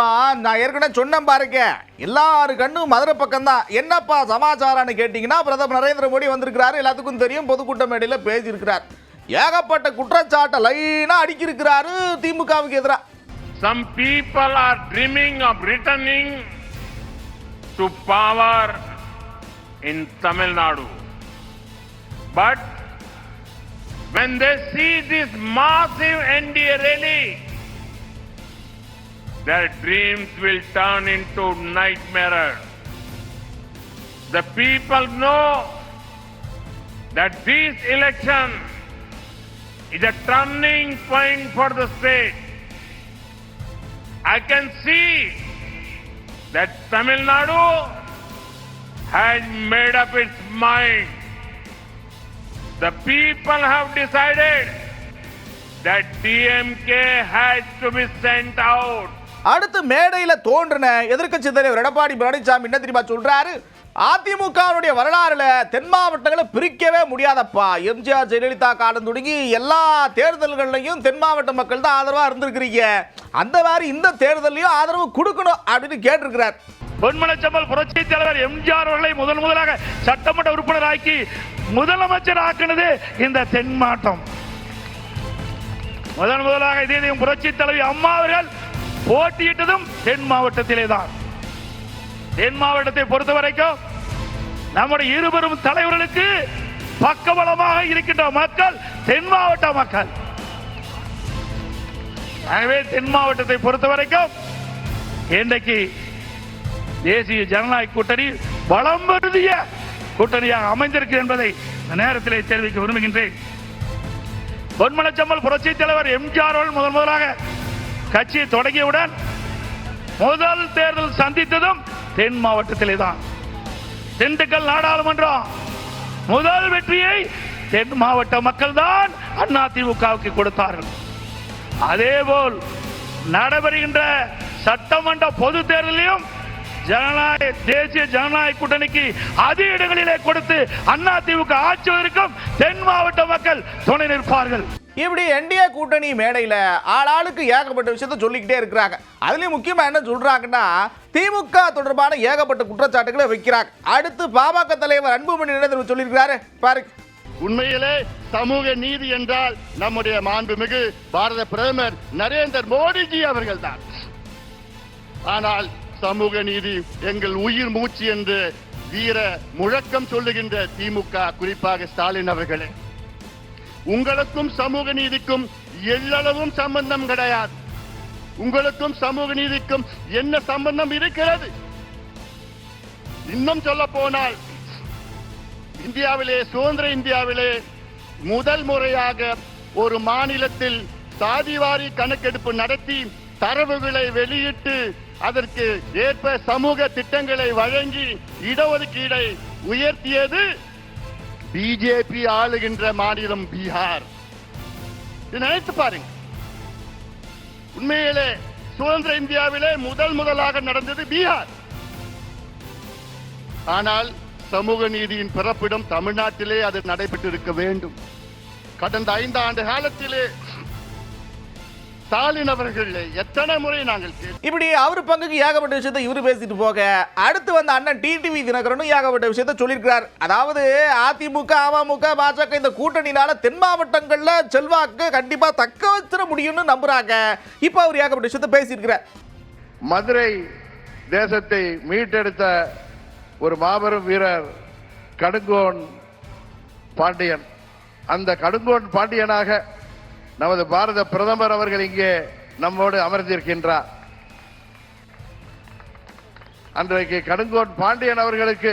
அப்புறம் நான் ஏற்கனவே சொன்னேன் பாருங்க, எல்லாரு கண்ணும் மதுரை பக்கம் தான். என்னப்பா சமாச்சாரம்னு கேட்டீங்கன்னா, பிரதமர் நரேந்திர மோடி வந்திருக்கிறாரு, எல்லாத்துக்கும் தெரியும், பொதுக்கூட்ட மேடையில் பேசியிருக்கிறார். ஏகப்பட்ட குற்றச்சாட்டை லைனா அடிக்கிருக்கிறாரு திமுகவுக்கு எதிராக. Some people are dreaming of returning to power in Tamil Nadu. But when they see this massive NDA rally, their dreams will turn into nightmares. The people know that this election is a turning point for the state. I can see that Tamil Nadu has made up its mind. The people have decided that DMK has to be sent out. அடுத்து மேடையில தோன்றின எதிர்க்கட்சி தலைவர் எடப்பாடி பழனிசாமி என்ன தெரியுமா சொல்றாரு? அதிமுகவுடைய வரலாறுல தென் மாவட்டங்களை பிரிக்கவே முடியாதப்பா. எம்ஜிஆர் ஜெயலலிதா காலம் தொடங்கி எல்லா தேர்தல்கள்லையும் தென் மாவட்ட மக்கள் தான் ஆதரவா இருந்திருக்கிறீங்க, அந்த மாதிரி இந்த தேர்தலையும் ஆதரவு கொடுக்கணும் அப்படின்னு கேட்டிருக்கிறார். பொன்மனச்செம்மல் புரட்சி தலைவர் எம்ஜிஆர் அவர்களை முதலாக சட்டமன்ற உறுப்பினராக்கி முதலமைச்சர் ஆக்கினது இந்த தென் மாவட்டம். முதலாக இதே புரட்சி தலைவி அம்மா அவர்கள் போட்டியிட்டதும் தென் மாவட்டத்திலே தான். தென் மாவட்டத்தை பொறுத்த வரைக்கும் நம்முடைய இருவரும் தலைவர்களுக்கு பக்கபலமாக இருக்கின்ற மக்கள் தென் மாவட்ட மக்கள். எனவே தென் மாவட்டத்தை பொறுத்த வரைக்கும் இன்றைக்கு தேசிய ஜனநாயக கூட்டணி பலம் பொருந்திய கூட்டணியாக அமைந்திருக்கு என்பதை இந்த நேரத்திலே தெரிவிக்க விரும்புகின்றேன். பொன்மனச்செம்மல் புரட்சி தலைவர் எம்ஜிஆர் அவர்கள் முதலாக கட்சியை தொடங்கியவுடன் முதல் தேர்தல் சந்தித்ததும் தென் மாவட்டத்திலே தான். திண்டுக்கல் நாடாளுமன்றம் முதல் வெற்றியை தென் மாவட்ட மக்கள் தான் அதிமுகவுக்கு கொடுத்தார்கள். அதேபோல் நடைபெறுகின்ற சட்டமன்ற பொது தேர்தலையும் தேசிய ஜனநாயக கூட்டணிக்கு அதிக இடங்களிலே கொடுத்து அதிமுக ஆட்சி வரைக்கும் தென் மாவட்ட மக்கள் துணை நிற்பார்கள். இப்படி என்டிஏ கூட்டணி மேடையில ஆளாளுக்கு ஏகப்பட்ட விஷயத்த சொல்லிக்கிட்டே இருக்கிறாங்க. அதுலயும் முக்கியமா என்ன சொல்றாங்கன்னா, திமுக தொடர்பான ஏகப்பட்ட குற்றச்சாட்டுகளை வைக்கிறாங்க. அடுத்து பாமக தலைவர் அன்புமணி என்ன சொல்லியிருக்கிறாரு பாருங்க. உண்மையிலே சமூக நீதி என்றால் நம்முடைய மாண்புமிகு பாரத பிரதமர் நரேந்திர மோடிஜி அவர்கள் தான். ஆனால் சமூக நீதி எங்கள் உயிர் மூச்சு என்று வீர முழக்கம் சொல்லுகின்ற திமுக, குறிப்பாக ஸ்டாலின் அவர்களே, உங்களுக்கும் சமூக நீதிக்கும் எல்லளவும் சம்பந்தம் கிடையாது. உங்களுக்கும் சமூக நீதிக்கும் என்ன சம்பந்தம் இருக்கிறது? இன்னும் சொல்ல போனால் இந்தியாவிலே, சுதந்திர இந்தியாவிலே முதல் முறையாக ஒரு மாநிலத்தில் சாதிவாரி கணக்கெடுப்பு நடத்தி தரவுகளை வெளியிட்டு அதற்கு ஏற்ப சமூக திட்டங்களை வழங்கி இடஒதுக்கீடை உயர்த்தியது பிஜேபி ஆளுகின்ற மாநிலம் பீகார். நினைத்து பாருங்க. உண்மையிலே சுதந்திர இந்தியாவிலே முதலாக நடந்தது பீகார். ஆனால் சமூக நீதியின் பிறப்பிடம் தமிழ்நாட்டிலே அது நடைபெற்று இருக்க வேண்டும். கடந்த 5 ஆண்டு காலத்திலே ஸ்டாலின் அவர்கள் எத்தனை முறை நாங்கள் இப்படி அவர் பங்குக்கு ஏகப்பட்ட விஷயத்தை இவரு பேசிட்டு போக, அடுத்து வந்த அண்ணன் டிடிவி தினகரனும் ஏகப்பட்ட விஷயத்தை சொல்லியிருக்கிறார். அதாவது அதிமுக, அமமுக, பாஜக இந்த கூட்டணினால தென் மாவட்டங்கள்ல செல்வாக்கு கண்டிப்பா தக்க வச்சிட முடியும்னு நம்புறாங்க. இப்ப அவர் ஏகப்பட்ட விஷயத்தை பேசியிருக்கிறார். மதுரை தேசத்தை மீட்டெடுத்த ஒரு மாபெரும் வீரர் கடுங்கோன் பாண்டியன். அந்த கடுங்கோன் பாண்டியனாக நமது பாரத பிரதமர் அவர்கள் இங்கே நம்மோடு அமர்ந்திருக்கின்றார். அன்றைக்கு கடுங்கோன் பாண்டியன் அவர்களுக்கு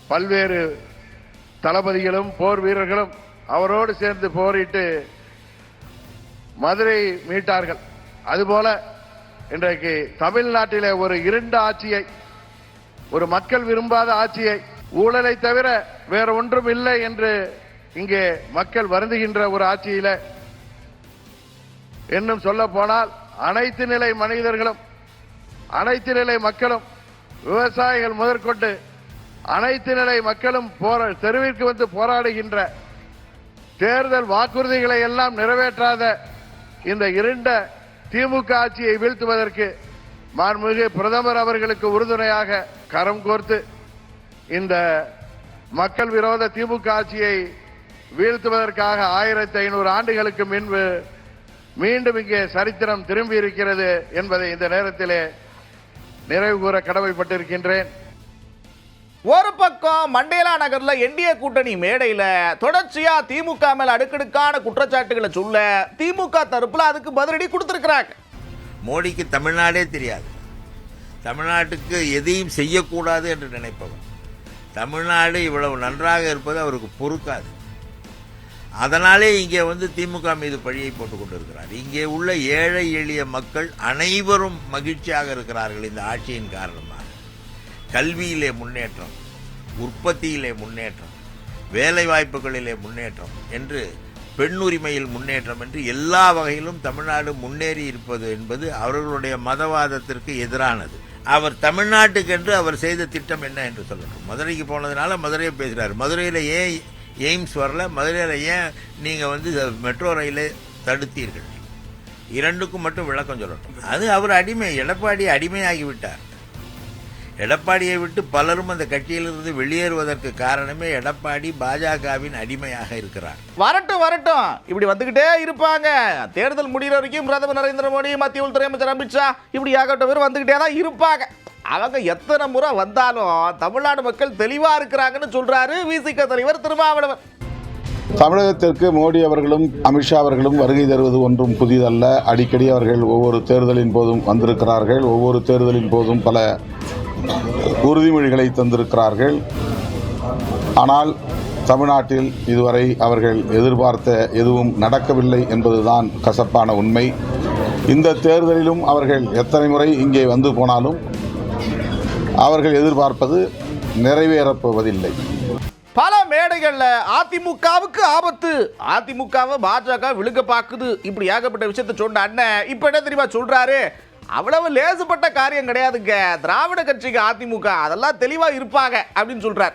பல்வேறு தளபதிகளும் போர் வீரர்களும் அவரோடு சேர்ந்து போரிட்டு மதுரை மீட்டார்கள். அதுபோல இன்றைக்கு தமிழ்நாட்டிலே ஒரு இருண்ட ஆட்சியை, ஒரு மக்கள் விரும்பாத ஆட்சியை, ஊழலை தவிர வேற ஒன்றும் இல்லை என்று இங்கே மக்கள் வருந்துகின்ற ஒரு ஆட்சியில, இன்னும் சொல்ல போனால் அனைத்து நிலை மனிதர்களும், அனைத்து நிலை மக்களும், விவசாயிகள் முதற்கொண்டு அனைத்து நிலை மக்களும் தெருவிற்கு வந்து போராடுகின்ற, தேர்தல் வாக்குறுதிகளை எல்லாம் நிறைவேற்றாத இந்த இருண்ட திமுக ஆட்சியை வீழ்த்துவதற்கு மாண்புமிகு பிரதமர் அவர்களுக்கு உறுதுணையாக கரம் கோர்த்து இந்த மக்கள் விரோத திமுக ஆட்சியை வீழ்த்துவதற்காக 1500 ஆண்டுகளுக்கு முன்பு மீண்டும் இங்கே சரித்திரம் திரும்பி இருக்கிறது என்பதை இந்த நேரத்திலே நிறைவு கூற கடமைப்பட்டிருக்கின்றேன். ஒரு பக்கம் மண்டேலா நகர்ல என்டிஏ கூட்டணி மேடையில தொடர்ச்சியா திமுக மேல அடுக்கடுக்கான குற்றச்சாட்டுகளை சொல்ல திமுக தரப்புல அதுக்கு பதிலடி கொடுத்திருக்கிறாங்க. மோடிக்கு தமிழ்நாடே தெரியாது. தமிழ்நாட்டுக்கு எதையும் செய்யக்கூடாது என்று நினைப்பவர். தமிழ்நாடு இவ்வளவு நன்றாக இருப்பது அவருக்கு பொறுக்காது. அதனாலே இங்கே திமுக மீது பழியை போட்டுக் கொண்டிருக்கிறார். இங்கே உள்ள ஏழை எளிய மக்கள் அனைவரும் மகிழ்ச்சியாக இருக்கிறார்கள் இந்த ஆட்சியின் காரணமாக. கல்வியிலே முன்னேற்றம், உற்பத்தியிலே முன்னேற்றம், வேலை வாய்ப்புகளிலே முன்னேற்றம் என்று, பெண் உரிமையில் முன்னேற்றம் என்று எல்லா வகையிலும் தமிழ்நாடு முன்னேறி இருப்பது என்பது அவர்களுடைய மதவாதத்திற்கு எதிரானது. அவர் தமிழ்நாட்டுக்கென்று அவர் செய்த திட்டம் என்ன என்று சொல்லட்டும். மதுரைக்கு போனதுனால மதுரையை பேசுகிறார். மதுரையில் ஏன் எய்ம்ஸ் வரல, மதுரையில் ஏன் நீங்கள் மெட்ரோ ரயிலை தடுத்தீர்கள், இரண்டுக்கும் மட்டும் விளக்கம் சொல்லட்டும். அது அவர் அடிமை. எடப்பாடி அடிமையாகிவிட்டார். எடப்பாடியை விட்டு பலரும் அந்த கட்சியிலிருந்து வெளியேறுவதற்கு காரணமே எடப்பாடி பாஜகவின் அடிமையாக இருக்கிறார். வரட்டும் வரட்டும், இப்படி வந்துகிட்டே இருப்பாங்க. தேர்தல் முடிகிற வரைக்கும் பிரதமர் நரேந்திர மோடி, மத்திய உள்துறை அமைச்சர் அமித்ஷா இப்படி ஆகட்டும் பேர் வந்துகிட்டே தான் இருப்பாங்க. அவங்க எத்தனை முறை வந்தாலும் தமிழ்நாடு மக்கள் தெளிவா இருக்கிறாங்கன்னு சொல்றாரு விசிக தலைவர் திருமாவளவன். தமிழகத்திற்கு மோடி அவர்களும் அமித்ஷா அவர்களும் வருகை தருவது ஒன்றும் புதிதல்ல. அடிக்கடி அவர்கள் ஒவ்வொரு தேர்தலின் போதும் வந்திருக்கிறார்கள். ஒவ்வொரு தேர்தலின் போதும் பல உறுதிமொழிகளை தந்திருக்கிறார்கள். ஆனால் தமிழ்நாட்டில் இதுவரை அவர்கள் எதிர்பார்த்த எதுவும் நடக்கவில்லை என்பதுதான் கசப்பான உண்மை. இந்த தேர்தலிலும் அவர்கள் எத்தனை முறை இங்கே வந்து போனாலும் அவர்கள் எதிர்பார்ப்பது நிறைவேறப்போவதில்லை. பல மேடைகள்ல அதிமுகவுக்கு ஆபத்து, அதிமுகவை பாஜக விழுங்க பாக்குது, இப்படி ஏகப்பட்ட விஷயத்தை சொன்ன அண்ணன் இப்ப என்ன தெரியுமா சொல்றாரு? அவ்வளவு லேசுப்பட்ட காரியம் கிடையாதுங்க, திராவிட கட்சிக்கு அதிமுக அதெல்லாம் தெளிவா இருப்பாங்க அப்படின்னு சொல்றார்.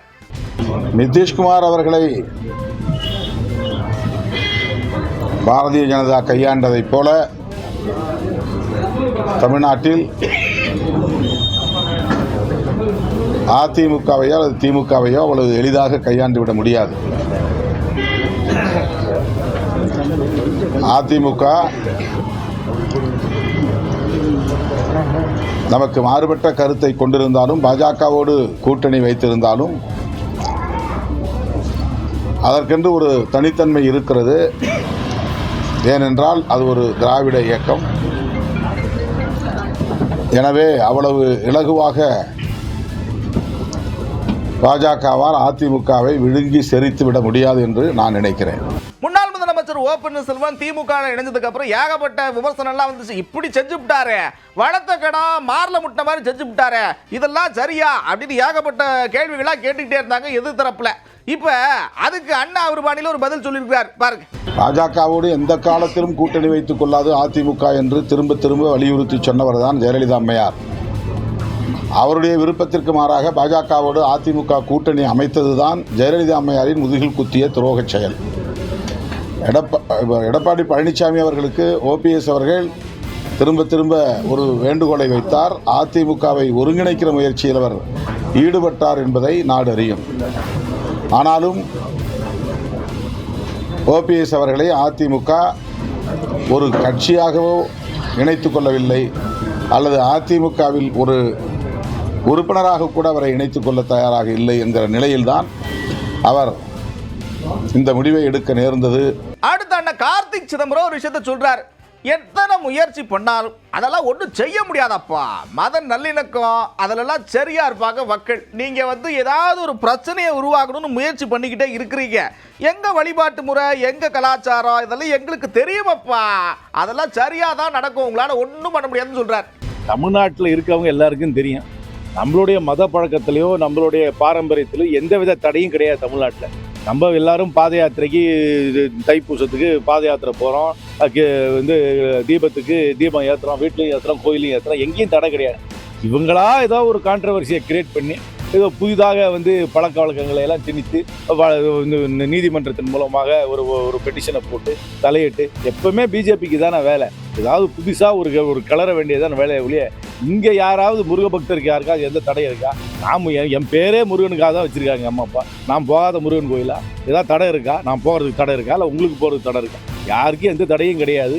நிதிஷ்குமார் அவர்களை பாரதிய ஜனதா கையாண்டதைப் போல தமிழ்நாட்டில் அதிமுகவையோ அல்லது திமுகவையோ அவ்வளவு எளிதாக கையாண்டுவிட முடியாது. அதிமுக நமக்கு மாறுபட்ட கருத்தை கொண்டிருந்தாலும், பாஜகவோடு கூட்டணி வைத்திருந்தாலும் அதற்கென்று ஒரு தனித்தன்மை இருக்கிறது. ஏனென்றால் அது ஒரு திராவிட இயக்கம். எனவே அவ்வளவு இலகுவாக பாஜகவால் அதிமுகவை விழுங்கி செறித்து விட முடியாது என்று நான் நினைக்கிறேன். முன்னாள் முதலமைச்சர் ஓ பன்னீர்செல்வம் திமுக இணைஞ்சதுக்கு அப்புறம் ஏகப்பட்ட விமர்சனம் எல்லாம் வந்துச்சு. இப்படி செஞ்சு விட்டாரு, வளர்த்த கடா மார்ல முட்ட மாதிரி செஞ்சு விட்டாரு, இதெல்லாம் சரியா அப்படின்னு ஏகப்பட்ட கேள்விகளா கேட்டுக்கிட்டே இருந்தாங்க எதிர் தரப்புல. இப்ப அதுக்கு அண்ணா அவர் பாணியில ஒரு பதில் சொல்லியிருக்கிறார் பாருங்க. பாஜகவோடு எந்த காலத்திலும் கூட்டணி வைத்துக் கொள்ளாது அதிமுக என்று திரும்ப திரும்ப வலியுறுத்தி சொன்னவர் தான் ஜெயலலிதா அம்மையார். அவருடைய விருப்பத்திற்கு மாறாக பாஜகவோடு அதிமுக கூட்டணி அமைத்ததுதான் ஜெயலலிதா அம்மையாரின் முதுகில் குத்திய துரோக செயல். எடப்பாடி பழனிசாமி அவர்களுக்கு ஓபிஎஸ் அவர்கள் திரும்ப திரும்ப ஒரு வேண்டுகோளை வைத்தார். அதிமுகவை ஒருங்கிணைக்கிற முயற்சியில் அவர் ஈடுபட்டார் என்பதை நாடு அறியும். ஆனாலும் ஓபிஎஸ் அவர்களை அதிமுக ஒரு கட்சியாகவோ இணைத்துக் கொள்ளவில்லை, அல்லது அதிமுகவில் ஒரு உறுப்பினராக கூட அவரை இணைத்துக் கொள்ள தயாராக இல்லை என்கிற நிலையில்தான் அவர் இந்த முடிவை எடுக்க நேர்ந்தது. அடுத்த அண்ணன் கார்த்திக் சிதம்பரம் ஒரு விஷயத்தை சொல்றாரு. எத்தனை முயற்சி பண்ணாலும் அதெல்லாம் ஒன்றும் செய்ய முடியாதப்பா. மத நல்லிணக்கம் அதிலெல்லாம் சரியா இருப்பாங்க மக்கள். நீங்க ஏதாவது ஒரு பிரச்சனையை உருவாக்கணும்னு முயற்சி பண்ணிக்கிட்டே இருக்கிறீங்க. எங்க வழிபாட்டு முறை, எங்க கலாச்சாரம் இதெல்லாம் எங்களுக்கு தெரியுமப்பா, அதெல்லாம் சரியா தான் நடக்கும், உங்களால ஒன்றும் பண்ண முடியாதுன்னு சொல்றாரு. தமிழ்நாட்டில் இருக்கவங்க எல்லாருக்கும் தெரியும், நம்மளுடைய மத பழக்கத்திலையோ நம்மளுடைய பாரம்பரியத்திலோ எந்தவித தடையும் கிடையாது. தமிழ்நாட்டில் நம்ம எல்லாரும் பாத யாத்திரைக்கு, தைப்பூசத்துக்கு பாத யாத்திரை போகிறோம், தீபத்துக்கு தீபம் ஏற்றுறோம், வீட்லையும் ஏற்றுறோம், கோயிலையும் ஏற்றுறோம், எங்கேயும் தடை கிடையாது. இவங்களா ஏதோ ஒரு கான்ட்ரவர்சியை கிரியேட் பண்ணி ஏதோ புதிதாக பழக்க வழக்கங்களை எல்லாம் திணித்து நீதிமன்றத்தின் மூலமாக ஒரு பெட்டிஷனை போட்டு தலையிட்டு எப்பவுமே பிஜேபிக்கு தானே வேலை. ஏதாவது புதுசாக ஒரு கிளற வேண்டியதான வேலையை ஒழிய இங்கே யாராவது முருக பக்தருக்கு யாருக்காவது எந்த தடை இருக்கா? என் பேரே முருகனுக்காக தான் வச்சுருக்காங்க அம்மா அப்பா. நான் போகாத முருகன் கோயிலா? ஏதாவது தடை இருக்கா? நான் போகிறதுக்கு தடை இருக்கா? இல்லை உங்களுக்கு போகிறதுக்கு தடை இருக்கா? யாருக்கும் எந்த தடையும் கிடையாது.